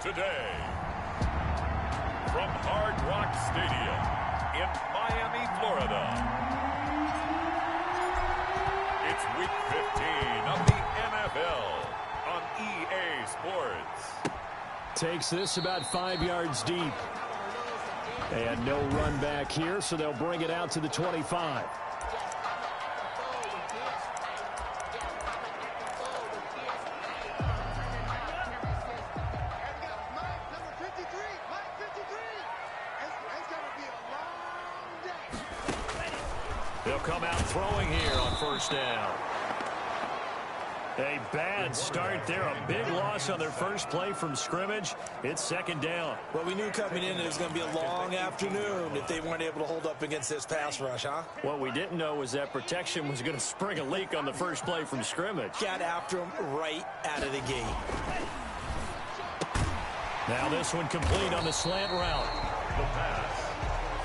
today. From Hard Rock Stadium in Miami, Florida, it's Week 15 of the NFL on EA Sports. Takes this about 5 yards deep. And no run back here, so they'll bring it out to the 25. They'll come out throwing here on first down. A bad start there. A big loss on their first play from scrimmage. It's second down. Well, we knew coming in it was going to be a long afternoon if they weren't able to hold up against this pass rush, huh? What we didn't know was that protection was going to spring a leak on the first play from scrimmage. Got after him right out of the gate. Now this one complete on the slant route. The pass.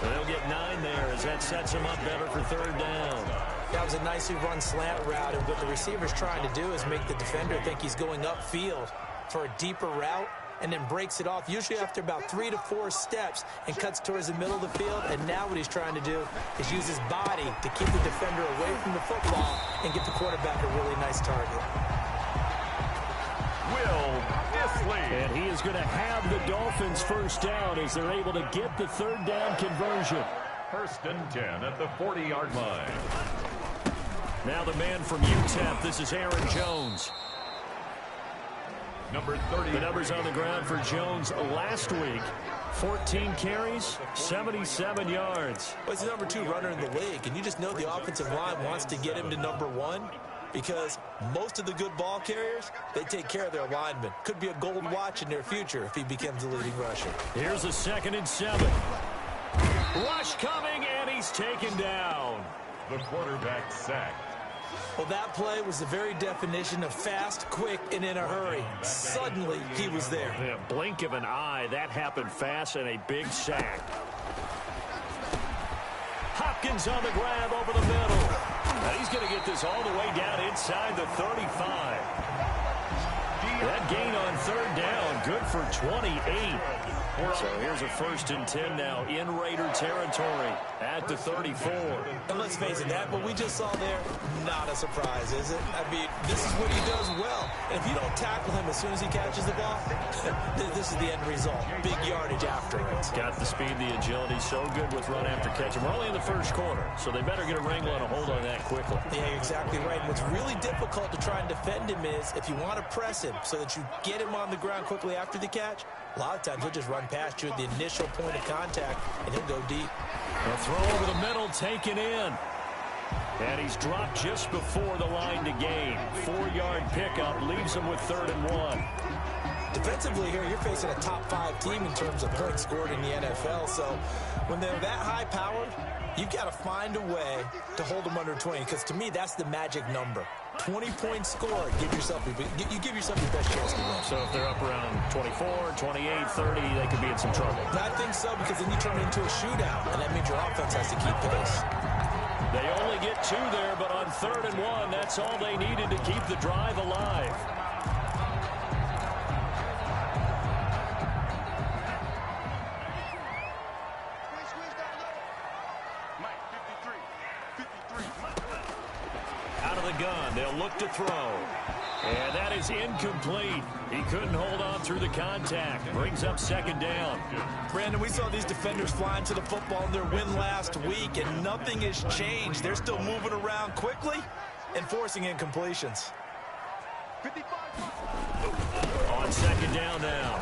They'll get 9 there as that sets them up better for third down. That was a nicely run slant route, and what the receiver's trying to do is make the defender think he's going upfield for a deeper route and then breaks it off, usually after about 3 to 4 steps, and cuts towards the middle of the field. And now what he's trying to do is use his body to keep the defender away from the football and get the quarterback a really nice target. And he is going to have the Dolphins first down as they're able to get the third down conversion. First and 10 at the 40-yard line. Now the man from UTEP, this is Aaron Jones. Number 30. The numbers on the ground for Jones last week. 14 carries, 77 yards. Well, he's the number 2 runner in the league, and you just know the offensive line wants to get him to number 1 because most of the good ball carriers, they take care of their linemen. Could be a gold watch in their future if he becomes the leading rusher. Here's a 2nd and 7. Rush coming, and he's taken down. The quarterback sacked. Well, that play was the very definition of fast, quick, and in a hurry. Suddenly, he was there. In a blink of an eye, that happened fast, and a big sack. Hopkins on the grab over the middle. Now he's going to get this all the way down inside the 35. That gain on third down, good for 28. So here's a 1st and 10 now in Raider territory at the 34. And let's face it, that what we just saw there, not a surprise, is it? I mean, this is what he does well. And if you don't tackle him as soon as he catches the ball, this is the end result. Big yardage after it. Got the speed, the agility, so good with run after catch. And we're only in the first quarter, so they better get a wrangle and a hold on that quickly. Yeah, you're exactly right. And what's really difficult to try and defend him is if you want to press him so that you get him on the ground quickly after the catch, a lot of times he'll just run past you at the initial point of contact, and he'll go deep. A throw over the middle, taken in. And he's dropped just before the line to gain. 4-yard pickup leaves him with 3rd and 1. Defensively here, you're facing a top 5 team in terms of points scored in the NFL. So when they're that high-powered, you've got to find a way to hold them under 20, because to me, that's the magic number. 20 points scored, you give yourself your best chance to win. So if they're up around 24, 28, 30, they could be in some trouble. I think so, because then you turn it into a shootout, and that means your offense has to keep pace. They only get 2 there, but on 3rd and 1, that's all they needed to keep the drive alive. Out of the gun, they'll look to throw. And that is incomplete. He couldn't hold on through the contact. Brings up 2nd down. Brandon, we saw these defenders flying to the football in their win last week, and nothing has changed. They're still moving around quickly and forcing incompletions. On 2nd down now,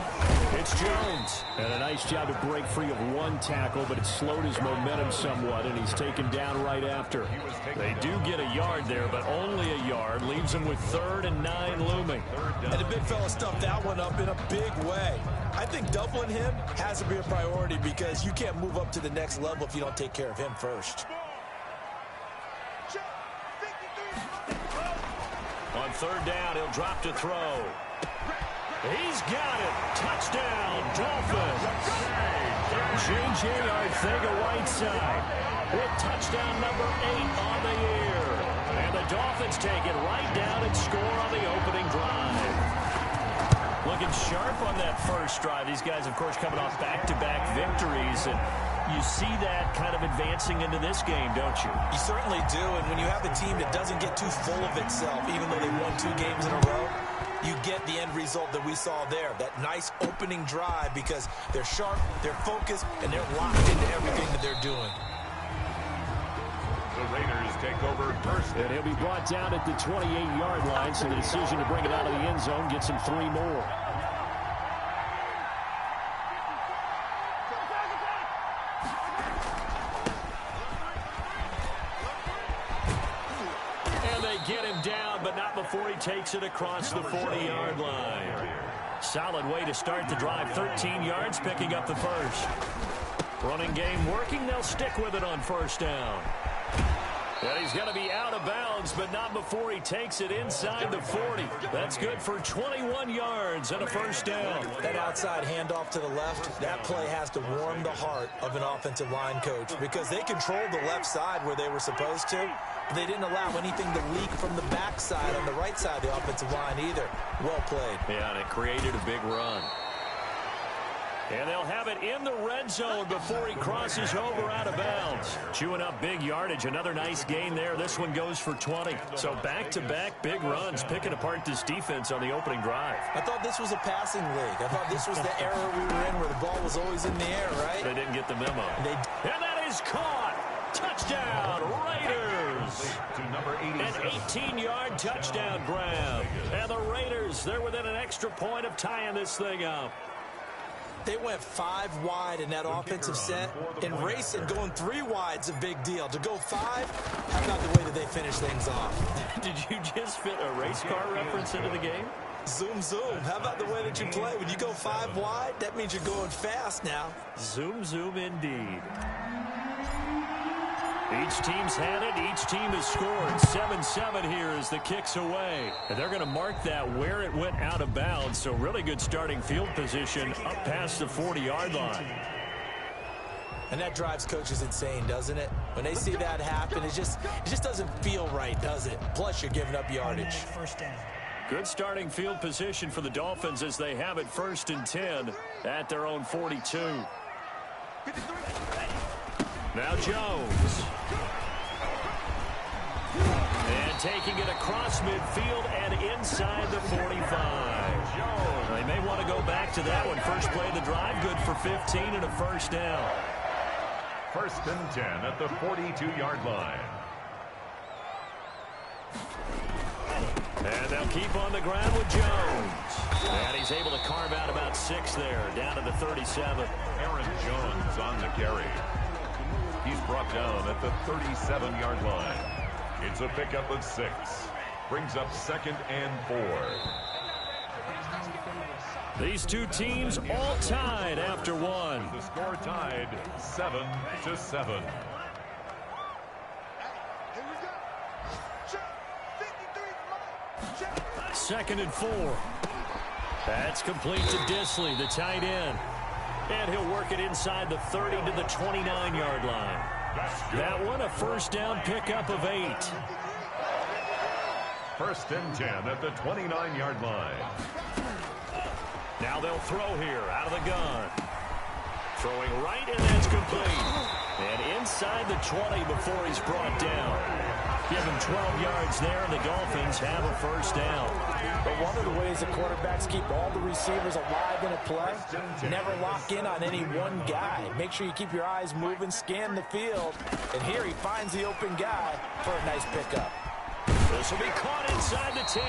it's Jones. And a nice job to break free of 1 tackle, but it slowed his momentum somewhat, and he's taken down right after. They do get a yard there, but only a yard. Leaves him with 3rd and 9 looming. And the big fella stuffed that one up in a big way. I think doubling him has to be a priority because you can't move up to the next level if you don't take care of him first. On 3rd down, he'll drop to throw. He's got it. Touchdown, Dolphins. J.J. Arcega-Whiteside with touchdown number 8 on the year. And the Dolphins take it right down and score on the opening drive. Looking sharp on that first drive. These guys, of course, coming off back-to-back victories. And you see that kind of advancing into this game, don't you? You certainly do. And when you have a team that doesn't get too full of itself, even though they won 2 games in a row, you get the end result that we saw there. That nice opening drive because they're sharp, they're focused, and they're locked into everything that they're doing. The Raiders take over first. And he'll be brought down at the 28-yard line, so the decision to bring it out of the end zone gets him 3 more. And they get him down, but not before he takes it across the 40-yard line. Solid way to start the drive. 13 yards, picking up the first. Running game working. They'll stick with it on first down. And he's going to be out of bounds, but not before he takes it inside the 40. That's good for 21 yards and a first down. That outside handoff to the left, that play has to warm the heart of an offensive line coach because they controlled the left side where they were supposed to. They didn't allow anything to leak from the backside on the right side of the offensive line either. Well played. Yeah, and it created a big run. And they'll have it in the red zone before he crosses over out of bounds. Chewing up big yardage. Another nice gain there. This one goes for 20. So back-to-back big runs, picking apart this defense on the opening drive. I thought this was a passing league. I thought this was the era we were in where the ball was always in the air, right? They didn't get the memo. And that is caught. Touchdown, Raiders. An 18-yard touchdown grab. And the Raiders, they're within an extra point of tying this thing up. They went 5 wide in that offensive set. In racing, going 3 wide's a big deal. To go 5, how about the way that they finish things off? Did you just fit a race car reference into the game? Zoom, zoom. How about the way that you play? When you go 5 wide, that means you're going fast now. Zoom, zoom indeed. Each team's had it. Each team has scored. 7-7 here as the kick's away. And they're going to mark that where it went out of bounds. So really good starting field position up past the 40-yard line. And that drives coaches insane, doesn't it? When they see that happen, it just doesn't feel right, does it? Plus, you're giving up yardage. Good starting field position for the Dolphins as they have it 1st and 10 at their own 42. Now Jones. And taking it across midfield and inside the 45. They may want to go back to that one. First play of the drive, good for 15 and a first down. 1st and 10 at the 42-yard line. And they'll keep on the ground with Jones. And he's able to carve out about 6 there, down to the 37. Aaron Jones on the carry. He's brought down at the 37-yard line. It's a pickup of 6. Brings up 2nd and 4. These two teams all tied after 1. The score tied 7-7. 2nd and 4. That's complete to Disley, the tight end. And he'll work it inside the 30 to the 29-yard line. That one, a first down pickup of 8. 1st and 10 at the 29-yard line. Now they'll throw here out of the gun. Throwing right, and that's complete. And inside the 20 before he's brought down. Give him 12 yards there, and the Dolphins have a first down. But one of the ways the quarterbacks keep all the receivers alive in a play, never lock in on any one guy. Make sure you keep your eyes moving, scan the field. And here he finds the open guy for a nice pickup. This will be caught inside the 10.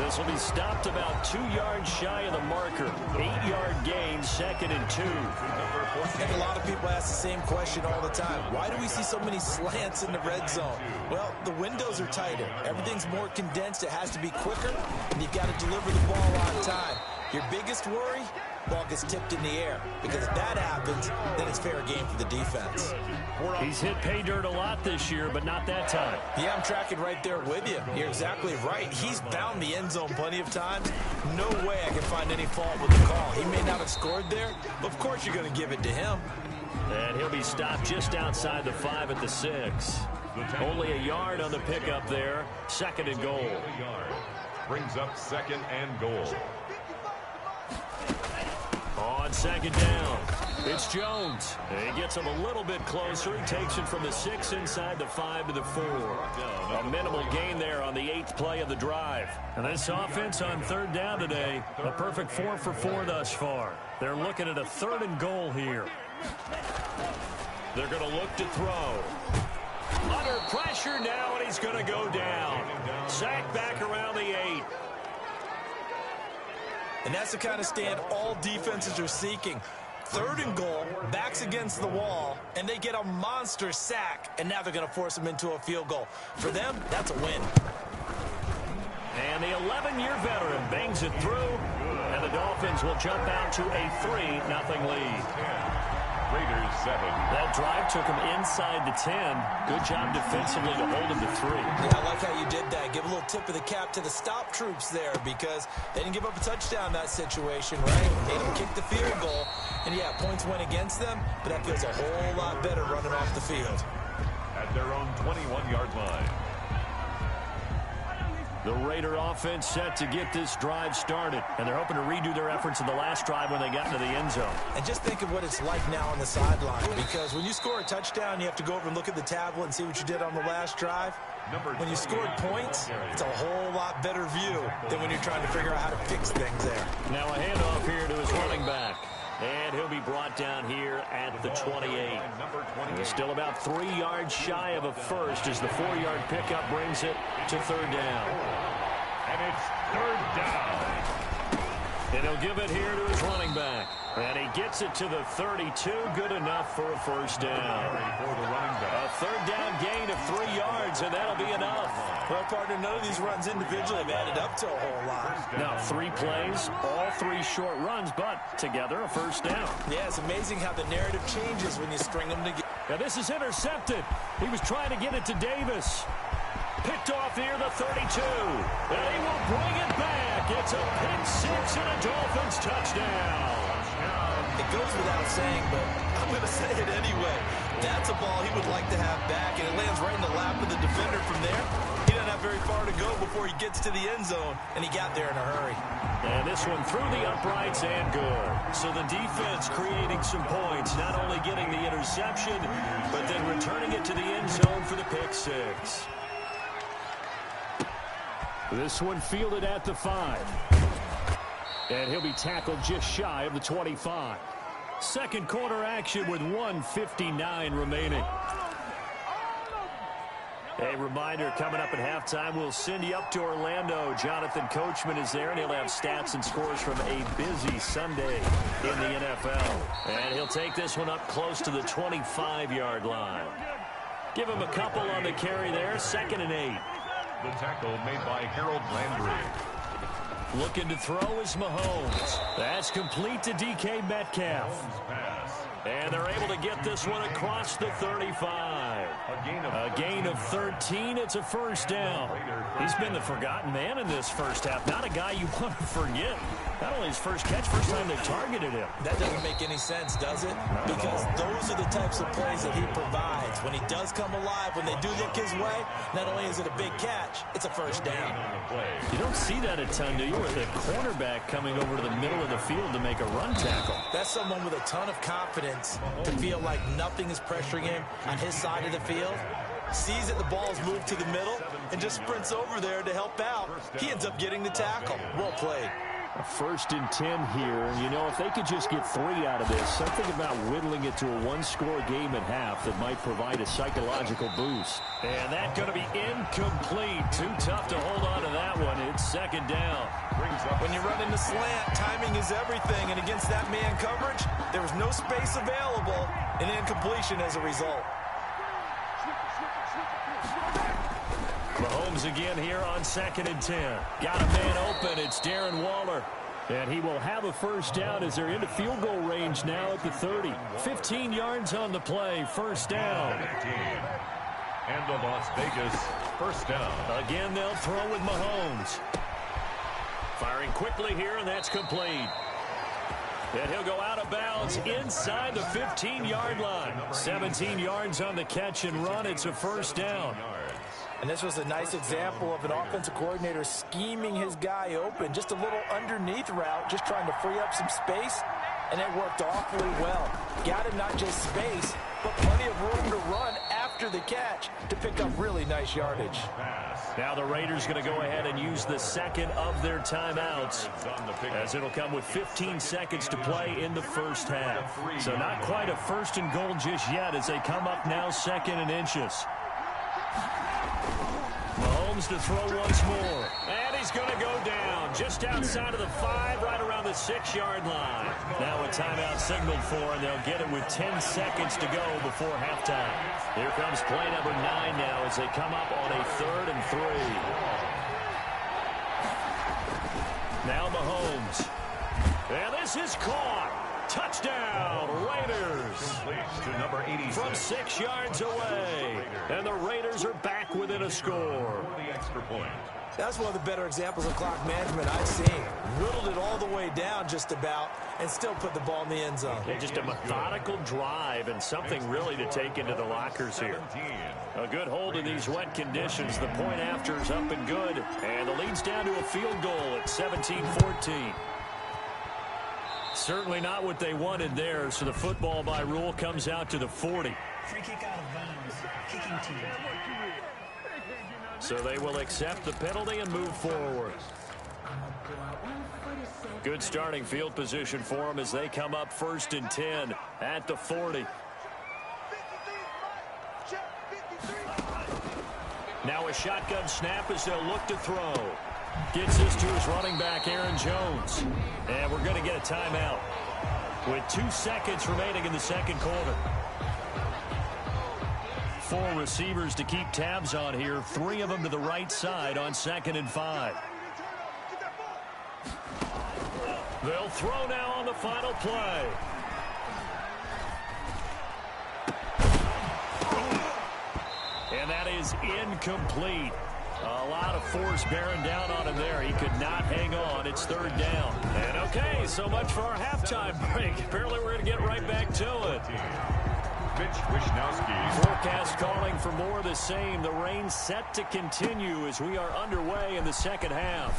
This will be stopped about 2 yards shy of the marker. 8-yard gain, 2nd and 2. I think a lot of people ask the same question all the time. Why do we see so many slants in the red zone? Well, the windows are tighter. Everything's more condensed. It has to be quicker, and you've got to deliver the ball on time. Your biggest worry? Ball gets tipped in the air. Because if that happens, then it's fair game for the defense. He's hit pay dirt a lot this year, but not that time. Yeah, I'm tracking right there with you. You're exactly right. He's bound the end zone plenty of times. No way I can find any fault with the call. He may not have scored there, but of course you're going to give it to him. And he'll be stopped just outside the 5 at the 6. Only a yard on the pickup there. 2nd and goal. Brings up second and goal. On second down, it's Jones. He gets him a little bit closer. He takes it from the 6 inside the 5 to the 4. A minimal gain there on the 8th play of the drive. And this offense on third down today, a perfect 4 for 4 thus far. They're looking at a 3rd and goal here. They're going to look to throw. Under pressure now, and he's going to go down. Sacked back around the 8. And that's the kind of stand all defenses are seeking. 3rd and goal, backs against the wall, and they get a monster sack, and now they're going to force them into a field goal. For them, that's a win. And the 11-year veteran bangs it through, and the Dolphins will jump out to a 3-0 lead. Raiders 7. That drive took him inside the 10. Good job defensively to hold him to 3. Yeah, I like how you did that. Give a little tip of the cap to the stop troops there because they didn't give up a touchdown in that situation, right? They didn't kick the field goal. And, yeah, points went against them, but that feels a whole lot better running off the field. At their own 21-yard line. The Raider offense set to get this drive started, and they're hoping to redo their efforts in the last drive when they got into the end zone. And just think of what it's like now on the sideline, because when you score a touchdown, you have to go over and look at the tablet and see what you did on the last drive. When you scored points, it's a whole lot better view than when you're trying to figure out how to fix things there. Now a handoff here to his running back. And he'll be brought down here at the 28. He's still about 3 yards shy of a first as the 4-yard pickup brings it to 3rd down. And it's 3rd down. And he'll give it here to his running back. And he gets it to the 32. Good enough for a first down. A 3rd down gain of 3 yards, and that'll be enough. Well, partner, none of these runs individually have added up to a whole lot. Now 3 plays, all 3 short runs, but together a first down. Yeah, it's amazing how the narrative changes when you string them together. Now this is intercepted. He was trying to get it to Davis. Picked off near the 32. And he will bring it back. It's a pick 6 and a Dolphins touchdown. It goes without saying, but I'm going to say it anyway. That's a ball he would like to have back, and it lands right in the lap of the defender from there. He doesn't have very far to go before he gets to the end zone, and he got there in a hurry. And this one through the uprights and good. So the defense creating some points, not only getting the interception, but then returning it to the end zone for the pick 6. This one fielded at the 5. And he'll be tackled just shy of the 25. Second quarter action with 1:59 remaining. A reminder, coming up at halftime, we'll send you up to Orlando. Jonathan Coachman is there, and he'll have stats and scores from a busy Sunday in the NFL. And he'll take this one up close to the 25-yard line. Give him a couple on the carry there, 2nd and 8. The tackle made by Harold Landry. Looking to throw is Mahomes. That's complete to DK Metcalf. And they're able to get this one across the 35. A gain of 13. It's a first down. He's been the forgotten man in this first half. Not a guy you want to forget. Not only his first catch, first time they targeted him. That doesn't make any sense, does it? Because those are the types of plays that he provides. When he does come alive, when they do look his way, not only is it a big catch, it's a first down. You don't see that a ton, do you? With a cornerback coming over to the middle of the field to make a run tackle. That's someone with a ton of confidence to feel like nothing is pressuring him on his side of the field. Sees that the ball's moved to the middle and just sprints over there to help out. He ends up getting the tackle. Well played. A 1st and 10 here, and you know, if they could just get 3 out of this, something about whittling it to a 1-score game at half that might provide a psychological boost. And that's going to be incomplete. Too tough to hold on to that one. It's 2nd down. When you run in the slant, timing is everything, and against that man coverage, there was no space available, and incompletion as a result. Mahomes again here on 2nd and 10. Got a man open. It's Darren Waller. And he will have a first down as they're into field goal range now at the 30. 15 yards on the play. First down. And the Las Vegas first down. Again, they'll throw with Mahomes. Firing quickly here, and that's complete. And he'll go out of bounds inside the 15-yard line. 17 yards on the catch and run. It's a first down. And this was a nice example of an offensive coordinator scheming his guy open. Just a little underneath route, just trying to free up some space, and it worked awfully well. Got him not just space, but plenty of room to run after the catch to pick up really nice yardage. Now the Raiders going to go ahead and use the second of their timeouts, as it'll come with 15 seconds to play in the first half. So not quite a first and goal just yet as they come up now second and inches. Mahomes to throw once more. And he's going to go down just outside of the 5, right around the 6-yard line. Now a timeout signaled for, and they'll get it with 10 seconds to go before halftime. Here comes play number 9 now as they come up on a 3rd and 3. Now Mahomes. And this is caught. Touchdown, Raiders. To number 86. From 6 yards away. And the Raiders are back within a score. The extra point. That's one of the better examples of clock management I've seen. Whittled it all the way down just about and still put the ball in the end zone. Yeah, just a methodical drive and something really to take into the lockers here. A good hold in these wet conditions. The point after is up and good. And the lead's down to a field goal at 17-14. Certainly not what they wanted there, so the football by rule comes out to the 40. Free kick out of bounds. Kicking team. So they will accept the penalty and move forward. Good starting field position for them as they come up 1st and 10 at the 40. Now a shotgun snap as they'll look to throw. Gets this to his running back, Aaron Jones. And we're going to get a timeout with 2 seconds remaining in the second quarter. 4 receivers to keep tabs on here. 3 of them to the right side on 2nd and 5. They'll throw now on the final play. And that is incomplete. A lot of force bearing down on him there. He could not hang on. It's 3rd down. And okay, so much for our halftime break. Apparently we're going to get right back to it. Forecast calling for more of the same. The rain set to continue as we are underway in the second half.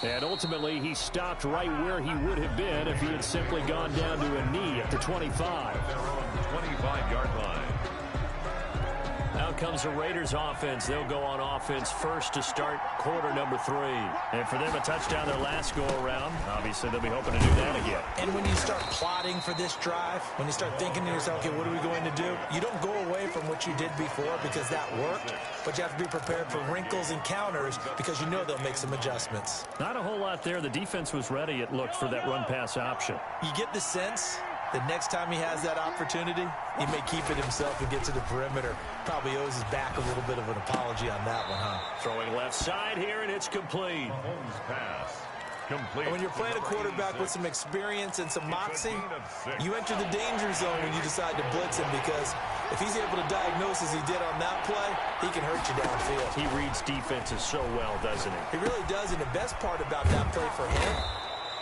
And ultimately, he stopped right where he would have been if he had simply gone down to a knee at the 25. They're on the 25-yard line. Out comes the Raiders offense. They'll go on offense first to start quarter number 3. And for them, a touchdown their last go-around. Obviously, they'll be hoping to do that again. And when you start plotting for this drive, when you start thinking to yourself, okay, what are we going to do? You don't go away from what you did before because that worked, but you have to be prepared for wrinkles and counters because you know they'll make some adjustments. Not a whole lot there. The defense was ready, it looked, for that run-pass option. You get the sense the next time he has that opportunity, he may keep it himself and get to the perimeter. Probably owes his back a little bit of an apology on that one, huh? Throwing left side here, and it's complete. Mahomes pass. Complete. And when you're playing a quarterback with some experience and some moxie, you enter the danger zone when you decide to blitz him because if he's able to diagnose as he did on that play, he can hurt you downfield. He reads defenses so well, doesn't he? He really does, and the best part about that play for him,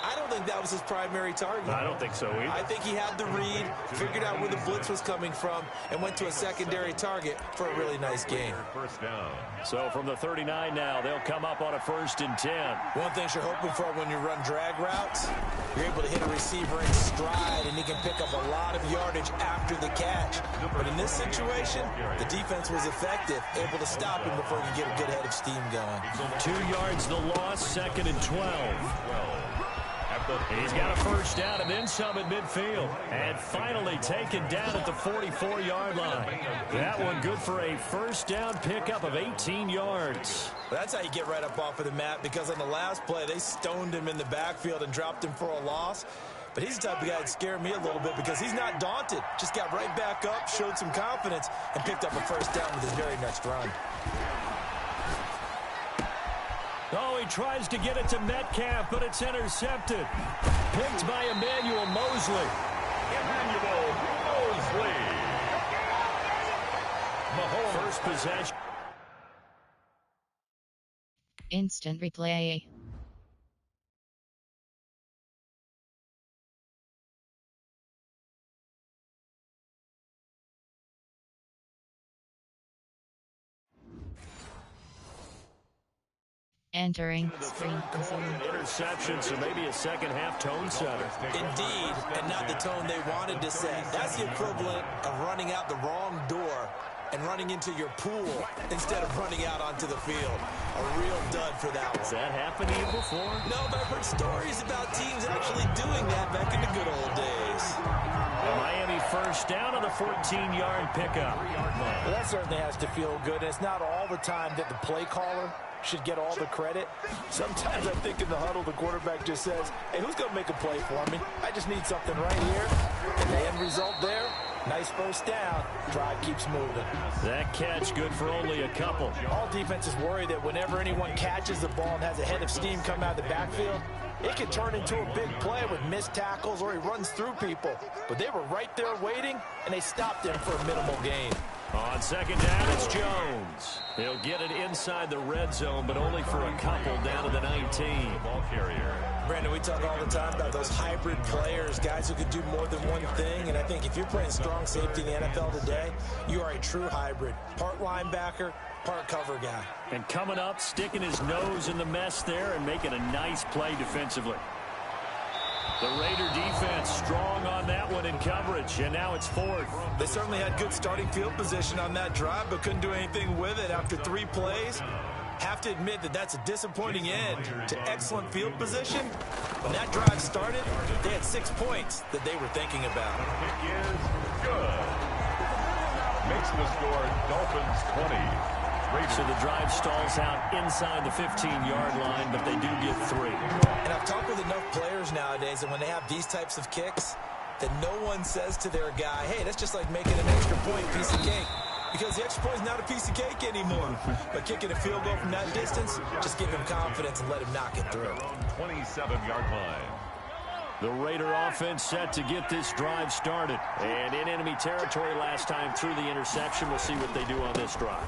I don't think that was his primary target. I don't think so either. I think he had the read, figured out where the blitz was coming from, and went to a secondary target for a really nice gain. First down. So from the 39 now, they'll come up on a 1st and 10. One thing you're hoping for when you run drag routes, you're able to hit a receiver in stride, and he can pick up a lot of yardage after the catch. But in this situation, the defense was effective, able to stop him before he could get a good head of steam going. 2 yards the loss, 2nd and 12. He's got a first down and then some at midfield. And finally taken down at the 44-yard line. That one good for a first down pickup of 18 yards. That's how you get right up off of the mat, because on the last play, they stoned him in the backfield and dropped him for a loss. But he's the type of guy that scared me a little bit because he's not daunted. Just got right back up, showed some confidence, and picked up a first down with his very next run. Oh, he tries to get it to Metcalf, but it's intercepted. Picked by Emmanuel Mosley. Emmanuel Mosley. Mahomes. First possession. Instant replay. Entering screen zone. Interception, so maybe a second-half tone setter. Indeed, and not the tone they wanted to set. That's the equivalent of running out the wrong door and running into your pool instead of running out onto the field. A real dud for that one. Has that happened to you before? No, but I've heard stories about teams actually doing that back in the good old days. And Miami first down on the 14-yard pickup. Well, that certainly has to feel good. It's not all the time that the play caller should get all the credit. Sometimes I think in the huddle, the quarterback just says, hey, who's going to make a play for me? I just need something right here. And the end result there, nice first down. Drive keeps moving. That catch good for only a couple. All defenses worry that whenever anyone catches the ball and has a head of steam come out of the backfield, it can turn into a big play with missed tackles or he runs through people. But they were right there waiting, and they stopped him for a minimal gain. On second down, it's Jones. He'll get it inside the red zone, but only for a couple down to the 19. Ball carrier. Brandon, we talk all the time about those hybrid players, guys who can do more than one thing. And I think if you're playing strong safety in the NFL today, you are a true hybrid. Part linebacker, part cover guy. And coming up, sticking his nose in the mess there and making a nice play defensively. The Raider defense strong on that one in coverage, and now it's fourth. They certainly had good starting field position on that drive, but couldn't do anything with it after 3 plays. Have to admit that that's a disappointing end to excellent field position. When that drive started, they had 6 points that they were thinking about. Kick is good. Makes the score Dolphins 20. So the drive stalls out inside the 15-yard line, but they do get 3. And I've talked with enough players nowadays, and when they have these types of kicks, that no one says to their guy, hey, that's just like making an extra point piece of cake. Because the extra point is not a piece of cake anymore. But kicking a field goal from that distance, just give him confidence and let him knock it through. 27-yard line. The Raider offense set to get this drive started. And in enemy territory last time through the interception. We'll see what they do on this drive.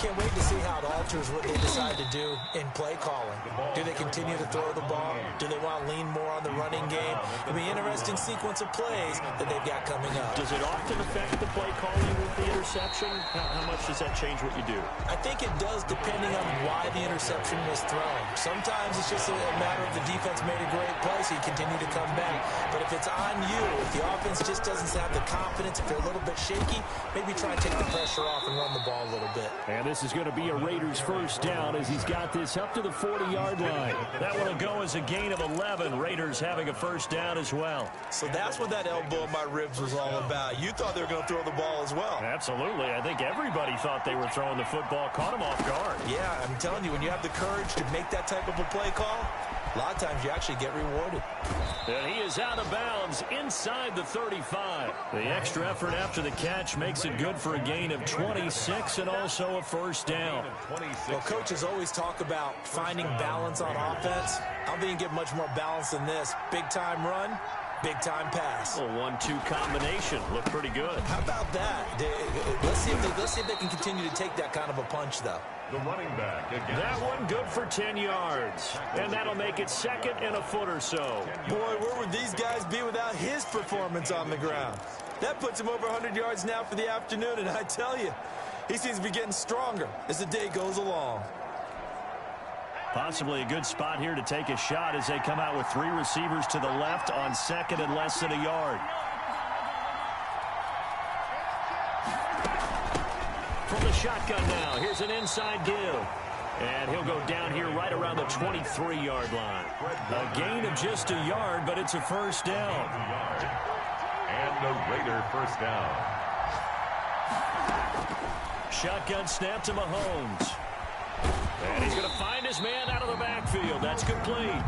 Can't wait to see how it alters what they decide to do in play calling. Do they continue to throw the ball? Do they want to lean more on the running game? It'll be an interesting sequence of plays that they've got coming up. Does it often affect the play calling with the interception? How much does that change what you do? I think it does depending on why the interception was thrown. Sometimes it's just a matter of the defense made a great play, so you continue to come back. But if it's on you, if the offense just doesn't have the confidence, if they're a little bit shaky, maybe try and take the pressure off and run the ball a little bit. And this is going to be a Raiders first down as he's got this up to the 40-yard line. That one will go as a gain of 11. Raiders having a first down as well. So that's what that elbow in my ribs was all about. You thought they were going to throw the ball as well. Absolutely. I think everybody thought they were throwing the football. Caught him off guard. Yeah, I'm telling you, when you have the courage to make that type of a play call, a lot of times you actually get rewarded. And he is out of bounds inside the 35. The extra effort after the catch makes it good for a gain of 26 and also a first down. Well, coaches always talk about finding balance on offense. I don't think you can get much more balance than this. Big-time run, big-time pass. A 1-2 combination. Looked pretty good. How about that? Let's see if they can continue to take that kind of a punch, though. The running back again. That one good for 10 yards. And that'll make it second and a foot or so. Boy, where would these guys be without his performance on the ground? That puts him over 100 yards now for the afternoon, and I tell you, he seems to be getting stronger as the day goes along. Possibly a good spot here to take a shot as they come out with 3 receivers to the left on second and less than a yard. From the shotgun now, here's an inside give. And he'll go down here right around the 23-yard line. A gain of just a yard, but it's a first down. And a Raider first down. Shotgun snap to Mahomes. And he's going to find his man out of the backfield. That's complete.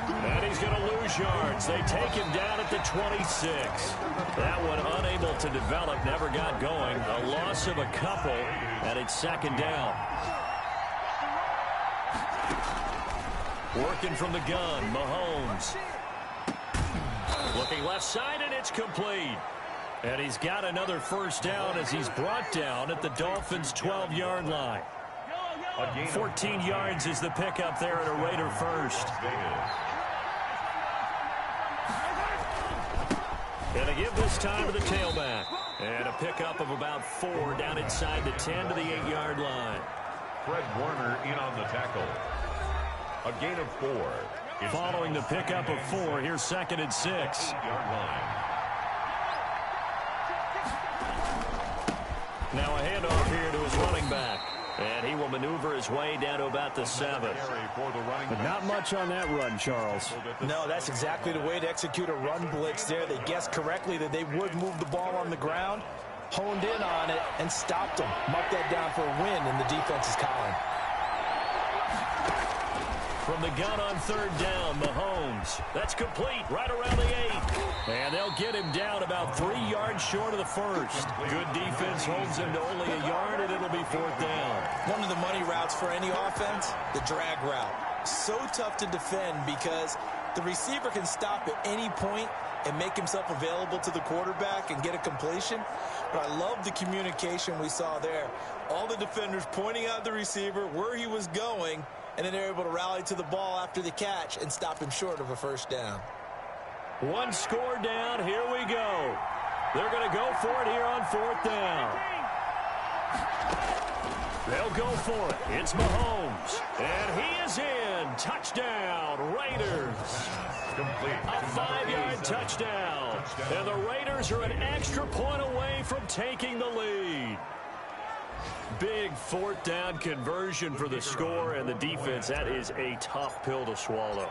And he's going to lose yards. They take him down at the 26. That one unable to develop, never got going. A loss of a couple, and it's second down. Working from the gun, Mahomes. Looking left side, and it's complete. And he's got another first down as he's brought down at the Dolphins' 12-yard line. 14 yards is the pickup there at a Raider first. And a give this time to the tailback. And a pickup of about 4 down inside the 10 to the 8-yard line. Fred Warner in on the tackle. A gain of 4. Following the pickup of 4, here's 2nd and 6. Yard line. Now a handoff here to his running back. And he will maneuver his way down to about the 7. But not much on that run, Charles. No, that's exactly the way to execute a run blitz there. They guessed correctly that they would move the ball on the ground, honed in on it, and stopped them. Mark that down for a win in the defense's column. From the gun on 3rd down, Mahomes. That's complete right around the 8. And they'll get him down about 3 yards short of the 1st. Good defense holds him to only a yard, and it'll be 4th down. One of the money routes for any offense, the drag route. So tough to defend because the receiver can stop at any point and make himself available to the quarterback and get a completion. But I love the communication we saw there. All the defenders pointing out the receiver, where he was going, and then they're able to rally to the ball after the catch and stop him short of a 1st down. 1 score down. Here we go. They're going to go for it here on 4th down. They'll go for it. It's Mahomes. And he is in. Touchdown, Raiders. Complete. A 5-yard touchdown. And the Raiders are an extra point away from taking the lead. Big 4th down conversion for the score, and the defense, that is a tough pill to swallow.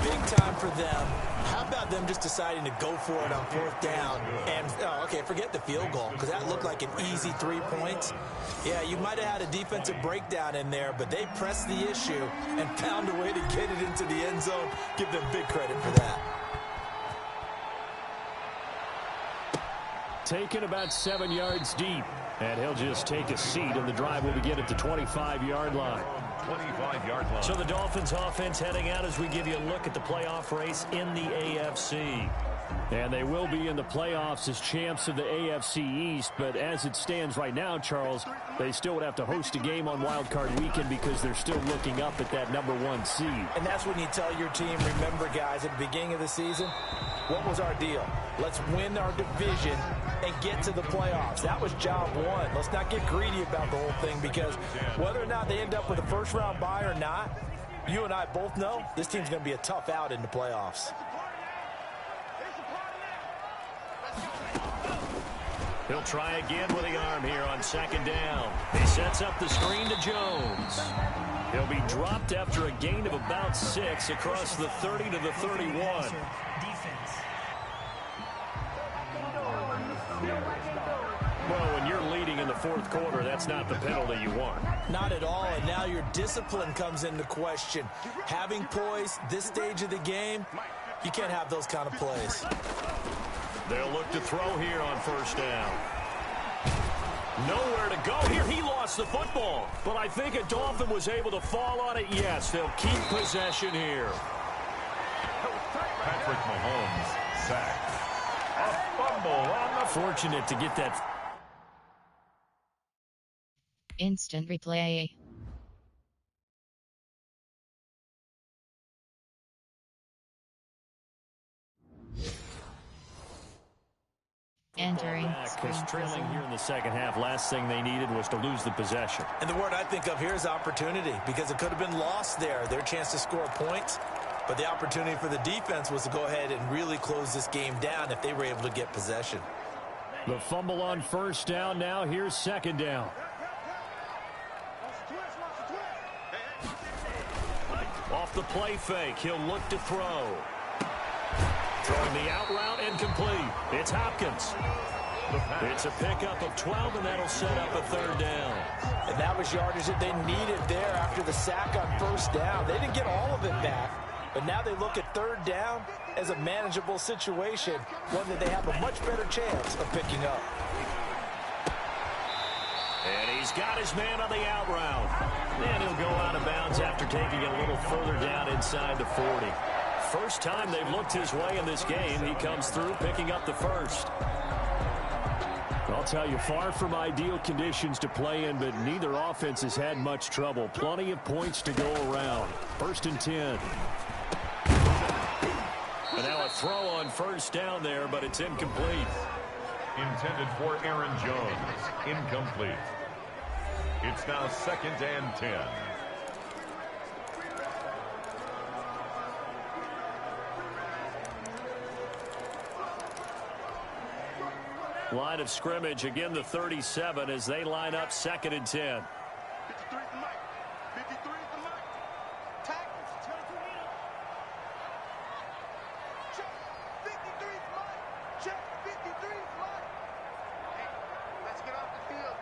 Big time for them. How about them just deciding to go for it on 4th down? And, okay, forget the field goal, because that looked like an easy 3 points. Yeah, you might have had a defensive breakdown in there, but they pressed the issue and found a way to get it into the end zone. Give them big credit for that. Taken about 7 yards deep. And he'll just take a seat, and the drive will begin at the 25-yard line. 25-yard line. So the Dolphins offense heading out as we give you a look at the playoff race in the AFC. And they will be in the playoffs as champs of the AFC East. But as it stands right now, Charles, they still would have to host a game on Wild Card Weekend because they're still looking up at that #1 seed. And that's when you tell your team, remember, guys, at the beginning of the season, what was our deal? Let's win our division and get to the playoffs. That was job 1. Let's not get greedy about the whole thing, because whether or not they end up with a first-round bye or not, you and I both know this team's going to be a tough out in the playoffs. He'll try again with the arm here on 2nd down. He sets up the screen to Jones. He'll be dropped after a gain of about 6 across the 30 to the 31. Defense. Well, when you're leading in the 4th quarter, that's not the penalty you want. Not at all, and now your discipline comes into question. Having poise this stage of the game, you can't have those kind of plays. They'll look to throw here on 1st down. Nowhere to go here. He lost the football, but I think a Dolphin was able to fall on it. Yes, they'll keep possession here. Patrick Mahomes sacked. A fumble on the... Fortunate to get that. Instant replay. Entering screen Trailing here in the 2nd half. Last thing they needed was to lose the possession. And the word I think of here is opportunity, because it could have been lost there. Their chance to score points, but the opportunity for the defense was to go ahead and really close this game down if they were able to get possession. The fumble on 1st down. Now here's 2nd down. Off the play fake, he'll look to throw. Throwing the out route and complete. It's Hopkins. It's a pickup of 12, and that'll set up a 3rd down. And that was yardage that they needed there after the sack on 1st down. They didn't get all of it back, but now they look at 3rd down as a manageable situation, one that they have a much better chance of picking up. And he's got his man on the out route. And he'll go out of bounds after taking it a little further down inside the 40. First time they've looked his way in this game. He comes through picking up the 1st. I'll tell you, far from ideal conditions to play in, but neither offense has had much trouble. Plenty of points to go around. 1st and 10. And now a throw on 1st down there, but it's incomplete. Intended for Aaron Jones. Incomplete. It's now 2nd and 10. Line of scrimmage, again the 37 as they line up 2nd and 10. 53 is the mic. 53 is the mic. Tackle. 22 meters. Check. 53 is the mic. Check. 53 is the mic. Hey, let's get off the field.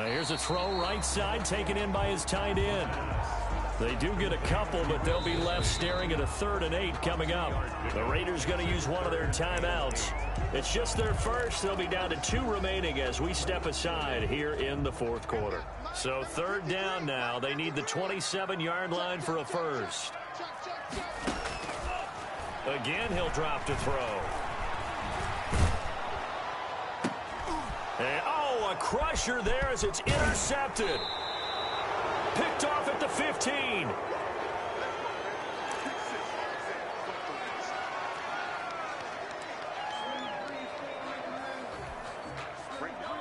Here's a throw right side taken in by his tight end. They do get a couple, but they'll be left staring at a 3rd and 8 coming up. The Raiders going to use one of their timeouts. It's just their first. They'll be down to 2 remaining as we step aside here in the 4th quarter. So 3rd down now. They need the 27-yard line for a first. Again, he'll drop to throw. And, a crusher there as it's intercepted. Picked off at the 15.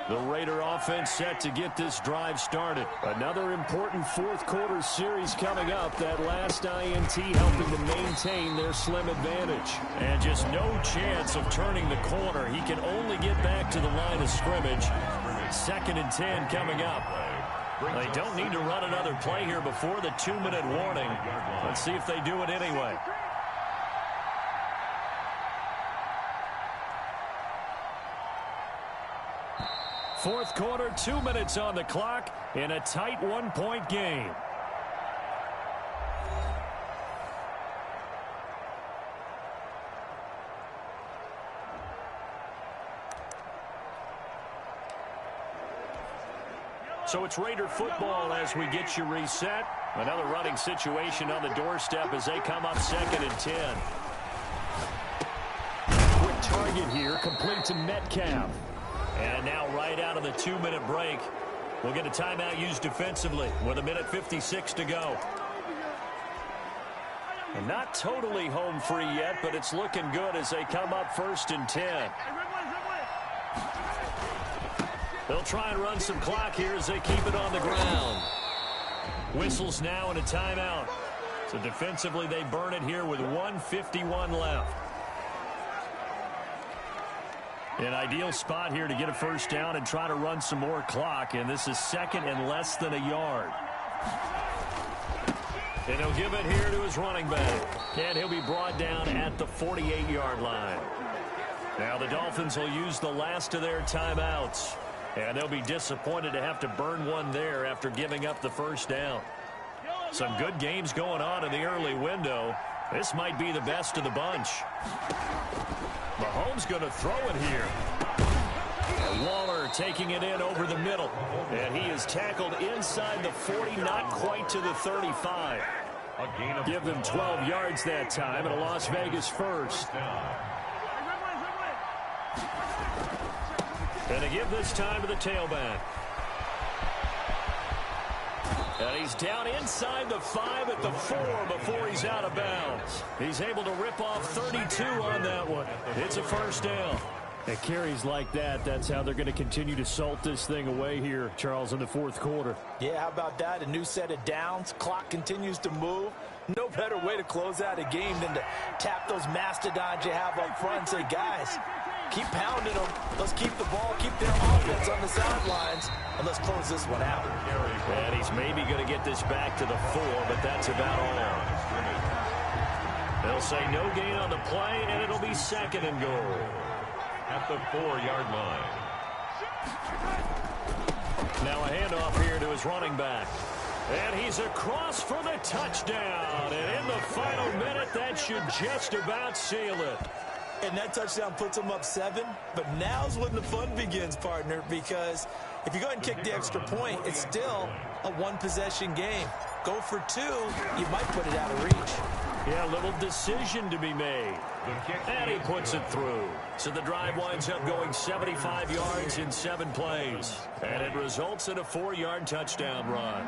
The Raider offense set to get this drive started. Another important 4th quarter series coming up. That last INT helping to maintain their slim advantage. And just no chance of turning the corner. He can only get back to the line of scrimmage. 2nd and 10 coming up. They don't need to run another play here before the 2-minute warning. Let's see if they do it anyway. Fourth quarter, 2 minutes on the clock in a tight 1-point game. So it's Raider football as we get you reset. Another running situation on the doorstep as they come up 2nd and 10. Quick target here, complete to Metcalf. And now right out of the 2-minute break, we'll get a timeout used defensively with 1:56 to go. And not totally home free yet, but it's looking good as they come up 1st and 10. They'll try and run some clock here as they keep it on the ground. Whistles now and a timeout. So defensively, they burn it here with 1:51 left. An ideal spot here to get a first down and try to run some more clock. And this is 2nd and less than a yard. And he'll give it here to his running back. And he'll be brought down at the 48-yard line. Now the Dolphins will use the last of their timeouts. And they'll be disappointed to have to burn one there after giving up the first down. Some good games going on in the early window. This might be the best of the bunch. Mahomes going to throw it here. And Waller taking it in over the middle. And he is tackled inside the 40, not quite to the 35. Give them 12 yards that time and a Las Vegas first. And they give this time to the tailback. And he's down inside the 5 at the 4 before he's out of bounds. He's able to rip off 32 on that one. It's a first down. And carries like that, that's how they're going to continue to salt this thing away here, Charles, in the 4th quarter. Yeah, how about that? A new set of downs. Clock continues to move. No better way to close out a game than to tap those mastodons you have up front and say, guys, keep pounding them. Let's keep the ball, keep their offense on the sidelines, and let's close this one out. And he's maybe going to get this back to the 4, but that's about all. They'll say no gain on the play, and it'll be 2nd and goal. At the 4-yard line. Now a handoff here to his running back. And he's across for the touchdown. And in the final minute, that should just about seal it. And that touchdown puts them up 7. But now's when the fun begins, partner, because if you go ahead and kick the extra point, it's still a one-possession game. Go for 2, you might put it out of reach. Yeah, a little decision to be made. And he puts it through. So the drive winds up going 75 yards in 7 plays. And it results in a 4-yard touchdown run.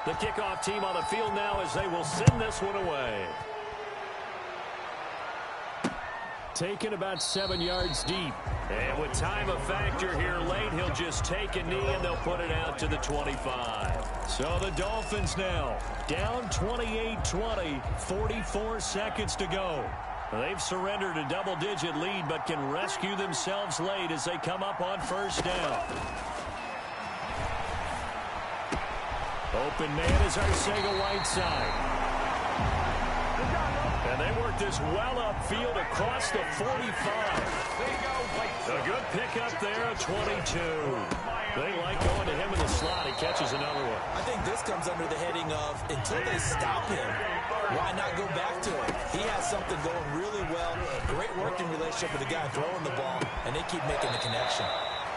The kickoff team on the field now as they will send this one away. taken about 7 yards deep. And with time a factor here late, he'll just take a knee and they'll put it out to the 25. So the Dolphins now down 28-20, 44 seconds to go. They've surrendered a double-digit lead but can rescue themselves late as they come up on first down. Open man is Arcega-Whiteside. And they work this well upfield across the 45. A good pickup there at 22. They like going to him in the slot. He catches another one. I think this comes under the heading of until they stop him, why not go back to him? He has something going really well. Great working relationship with the guy throwing the ball, and they keep making the connection.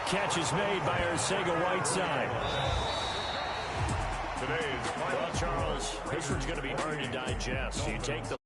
Catch is made by Arcega-Whiteside. Well, Charles, this one's going to be hard to digest. You take the